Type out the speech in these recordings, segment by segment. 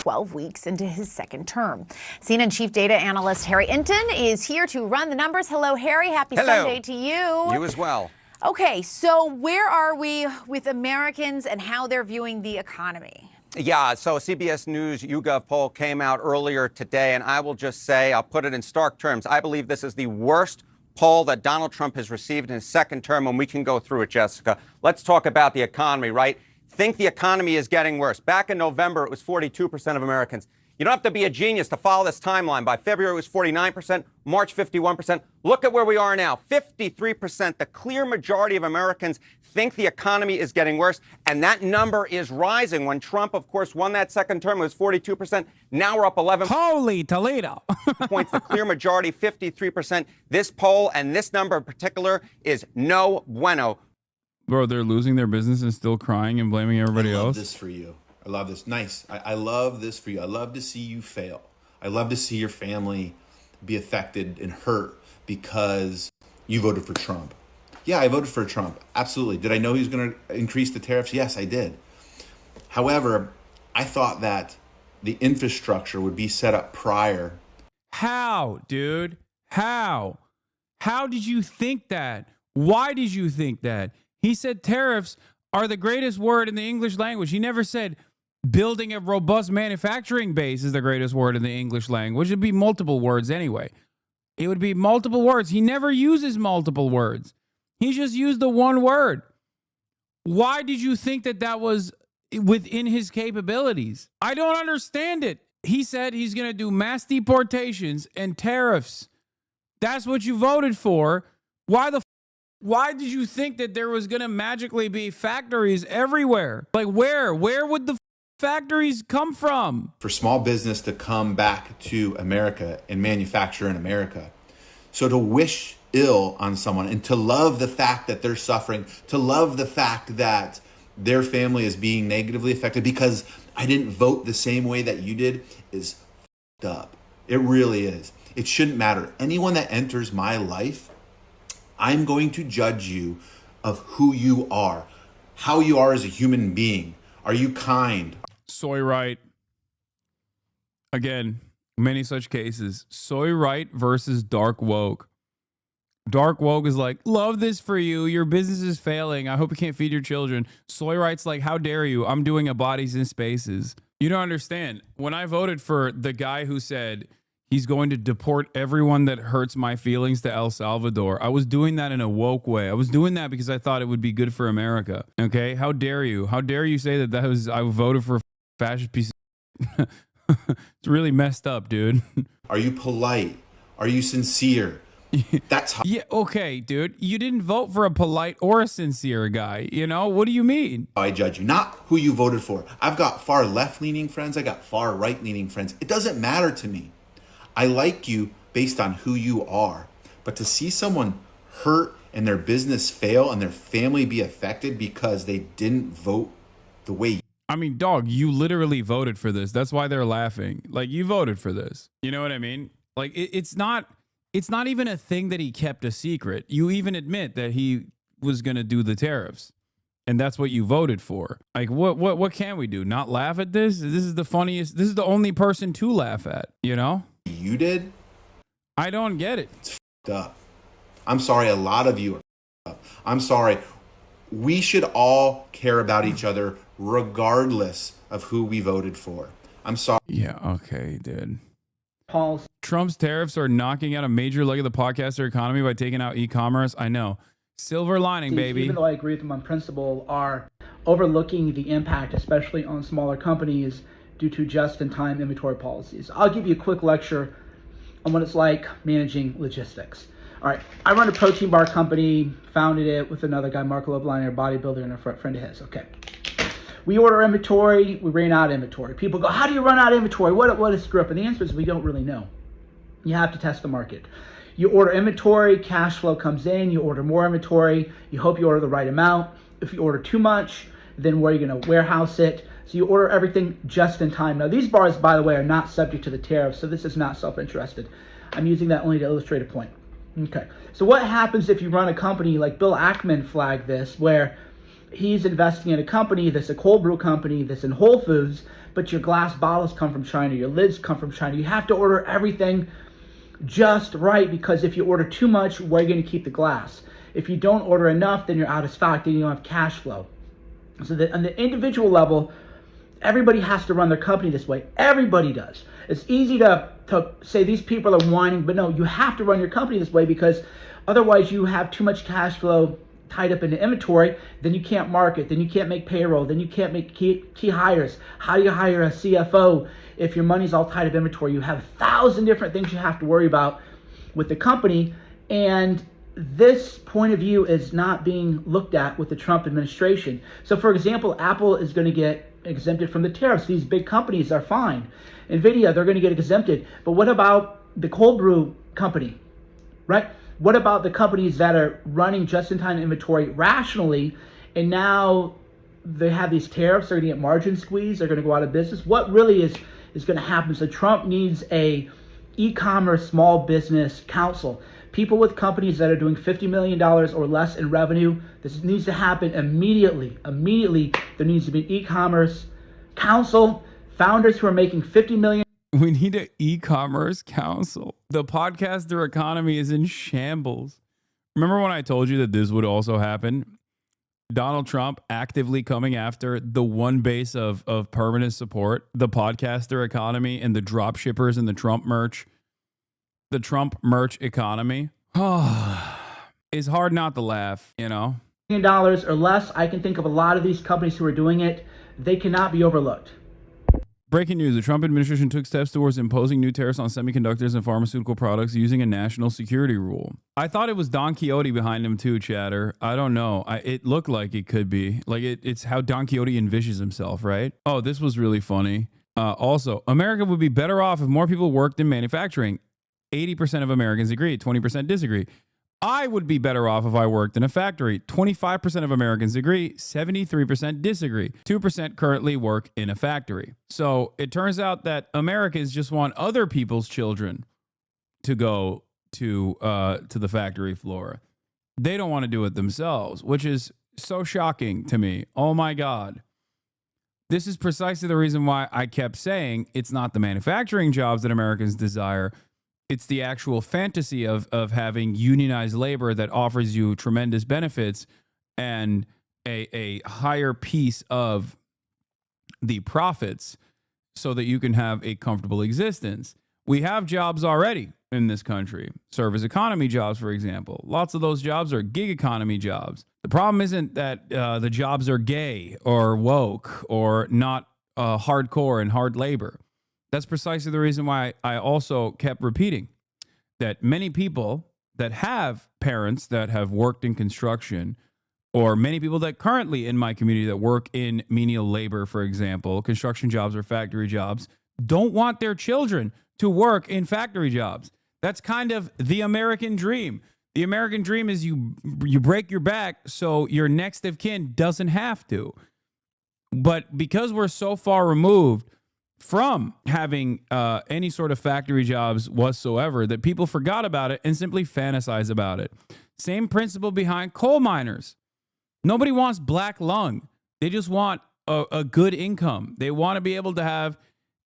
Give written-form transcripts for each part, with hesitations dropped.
12 weeks into his second term. CNN chief data analyst Harry Inton is here to run the numbers. Hello, Harry. Happy Sunday to you. You as well. Okay, so where are we with Americans and how they're viewing the economy? Yeah, so a CBS News YouGov poll came out earlier today, and I will just say, I'll put it in stark terms, I believe this is the worst poll that Donald Trump has received in his second term, and we can go through it, Jessica. Let's talk about the economy, right? Think the economy is getting worse. Back in November, it was 42% of Americans. You don't have to be a genius to follow this timeline. By February, it was 49%, March, 51%. Look at where we are now, 53%. The clear majority of Americans think the economy is getting worse, and that number is rising. When Trump, of course, won that second term, it was 42%. Now we're up 11 Holy Toledo. points. The clear majority, 53%. This poll and this number in particular is no bueno. Bro, they're losing their business and still crying and blaming everybody else. I love this for you. I love this. Nice. I love this for you. I love to see you fail. I love to see your family be affected and hurt because you voted for Trump. Yeah, I voted for Trump. Absolutely. Did I know he was going to increase the tariffs? Yes, I did. However, I thought that the infrastructure would be set up prior. How, dude? How? How did you think that? Why did you think that? He said tariffs are the greatest word in the English language. He never said building a robust manufacturing base is the greatest word in the English language. It'd be multiple words anyway. It would be multiple words. He never uses multiple words. He just used the one word. Why did you think that that was within his capabilities? I don't understand it. He said he's going to do mass deportations and tariffs. That's what you voted for. Why did you think that there was going to magically be factories everywhere? Like where? Where would the factories come from? For small business to come back to America and manufacture in America. So to wish ill on someone and to love the fact that they're suffering, to love the fact that their family is being negatively affected because I didn't vote the same way that you did is f***ed up. It really is. It shouldn't matter. Anyone that enters my life, I'm going to judge you of who you are, how you are as a human being. Are you kind? Soy right. Again, many such cases. Soy right versus dark woke. Dark woke is like, love this for you. Your business is failing. I hope you can't feed your children. Soy right's like, how dare you? I'm doing a Bodies in Spaces. You don't understand. When I voted for the guy who said he's going to deport everyone that hurts my feelings to El Salvador, I was doing that in a woke way. I was doing that because I thought it would be good for America. Okay? How dare you? How dare you say that I voted for a fascist piece of It's really messed up, dude. Are you polite? Are you sincere? That's how. Yeah, okay, dude. You didn't vote for a polite or a sincere guy. You know, what do you mean? I judge you, not who you voted for. I've got far left-leaning friends. I got far right-leaning friends. It doesn't matter to me. I like you based on who you are. But to see someone hurt and their business fail and their family be affected because they didn't vote the way. I mean, dog, you literally voted for this. That's why they're laughing. Like, you voted for this. You know what I mean? Like, it's not even a thing that he kept a secret. You even admit that he was going to do the tariffs. And that's what you voted for. Like, what can we do? Not laugh at this? This is the funniest. This is the only person to laugh at, you know? You did? I don't get it. It's f***ed up. I'm sorry, a lot of you are f***ed up. I'm sorry. We should all care about each other regardless of who we voted for. I'm sorry. Yeah, okay, dude. Paul's Trump's tariffs are knocking out a major leg of the podcaster economy by taking out e-commerce. I know. Silver lining, baby. Even though I agree with them on principle, are overlooking the impact, especially on smaller companies, due to just-in-time inventory policies. I'll give you a quick lecture on what it's like managing logistics. All right, I run a protein bar company, founded it with another guy, Marco Lobliner, a bodybuilder and a friend of his. Okay. We order inventory, we ran out of inventory. People go, how do you run out of inventory? What is screw up? And the answer is we don't really know. You have to test the market. You order inventory, cash flow comes in, you order more inventory, you hope you order the right amount. If you order too much, then where are you going to warehouse it? So you order everything just in time. Now these bars, by the way, are not subject to the tariffs, so this is not self-interested. I'm using that only to illustrate a point. Okay, so what happens if you run a company like Bill Ackman flagged this, where he's investing in a company that's a cold brew company that's in Whole Foods, but your glass bottles come from China, your lids come from China. You have to order everything just right, because if you order too much, where are you going to keep the glass? If you don't order enough, then you're out of stock, then you don't have cash flow. So that on the individual level, everybody has to run their company this way. Everybody does. It's easy to say these people are whining, but no, you have to run your company this way, because otherwise you have too much cash flow tied up in the inventory, then you can't market, then you can't make payroll, then you can't make key hires. How do you hire a CFO if your money's all tied up in inventory? You have 1,000 different things you have to worry about with the company, and this point of view is not being looked at with the Trump administration. So for example, Apple is going to get exempted from the tariffs. These big companies are fine. NVIDIA, they're going to get exempted. But what about the cold brew company, right? What about the companies that are running just-in-time inventory rationally, and now they have these tariffs, they're going to get margin squeeze, they're going to go out of business? What really is going to happen? So Trump needs a e-commerce small business council. People with companies that are doing $50 million or less in revenue, this needs to happen immediately. Immediately, there needs to be an e-commerce council. Founders who are making $50 million. We need an e-commerce council. The podcaster economy is in shambles. Remember when I told you that this would also happen? Donald Trump actively coming after the one base of permanent support, the podcaster economy and the drop shippers and the Trump merch economy. It's hard not to laugh, you know? $1 or less. I can think of a lot of these companies who are doing it. They cannot be overlooked. Breaking news. The Trump administration took steps towards imposing new tariffs on semiconductors and pharmaceutical products using a national security rule. I thought it was Don Quixote behind him too, chatter. I don't know. It looked like it could be. Like it's how Don Quixote envisions himself, right? Oh, this was really funny. Also, America would be better off if more people worked in manufacturing. 80% of Americans agree, 20% disagree. I would be better off if I worked in a factory. 25% of Americans agree, 73% disagree. 2% currently work in a factory. So it turns out that Americans just want other people's children to go to the factory floor. They don't want to do it themselves, which is so shocking to me. Oh my God. This is precisely the reason why I kept saying it's not the manufacturing jobs that Americans desire. It's the actual fantasy of having unionized labor that offers you tremendous benefits and a higher piece of the profits so that you can have a comfortable existence. We have jobs already in this country. Service economy jobs, for example. Lots of those jobs are gig economy jobs. The problem isn't that the jobs are gay or woke or not hardcore and hard labor. That's precisely the reason why I also kept repeating that many people that have parents that have worked in construction, or many people that currently in my community that work in menial labor, for example, construction jobs or factory jobs, don't want their children to work in factory jobs. That's kind of the American dream. The American dream is you break your back so your next of kin doesn't have to. But because we're so far removed from having any sort of factory jobs whatsoever, that people forgot about it and simply fantasize about it. Same principle behind coal miners. Nobody wants black lung. They just want a good income. They want to be able to have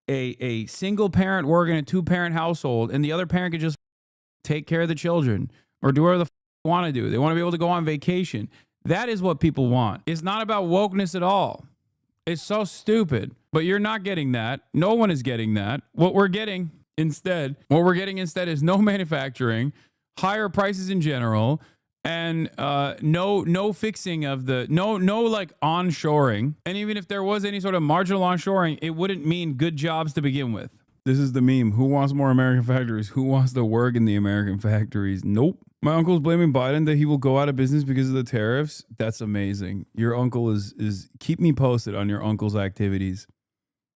a single parent work in a two-parent household, and the other parent can just take care of the children or do whatever they want to do. They want to be able to go on vacation. That is what people want. It's not about wokeness at all. It's so stupid, but you're not getting that. No one is getting that. What we're getting instead is no manufacturing, higher prices in general, and no fixing of no like onshoring. And even if there was any sort of marginal onshoring, it wouldn't mean good jobs to begin with. This is the meme. Who wants more American factories? Who wants to work in the American factories? Nope. My uncle's blaming Biden that he will go out of business because of the tariffs. That's amazing. Your uncle is keep me posted on your uncle's activities.